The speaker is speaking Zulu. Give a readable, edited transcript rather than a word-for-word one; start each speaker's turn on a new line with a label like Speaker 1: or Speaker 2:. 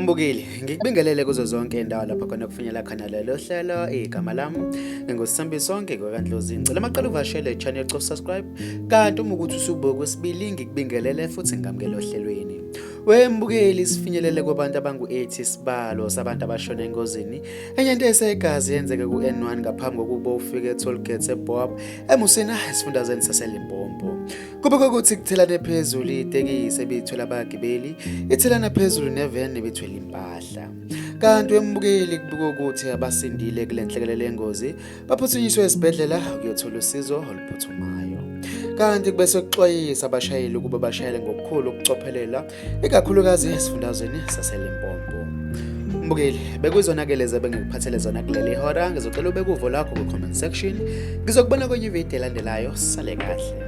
Speaker 1: Mbukeli, ngikubingelele kuzo zonke indawo lapho khona kufinyela khona lelo hlelo igama lami ngingusithembi sonke kwakandlozi. Ngicela amaqala uvashele channel yethu subscribe. Kanti uma ukuthi usubuka kwesibili ngikubingelele futhi ngamukele ohlelweni. Wembukeli sifinyelele kwabantu abangu-8 isibalo sabantu abashona engozini. Enye into esegazi yenzeke ku-N1 ngaphambi kokuba ufike e-toll gate eBoab eMusina esifundazweni saseLimpopo. Kube ukuthi kuthelane phezulu itekisi ebithwele abagibeli, ithelana phezulu neveni ebithwele impahla. Kanti wembukeli kubuka ukuthi abasindile kule nhlekelele yengozi baphuthunyiswe esibhedlela ukuyothola usizo oluphuthumayo. Kanti kube sekuxwayisa abashayeli ukuba bashayele ngokukhulu ukucophelela ikakhulukazi esifundazweni saseLimpopo. Mbukeli, bekuzonakele bengikuphathele zona kuleli hora. Ngizocela ubeke uvo lakho ku-comment section. Ngizokubona kwenye ividiyo elandelayo. Sale kahle.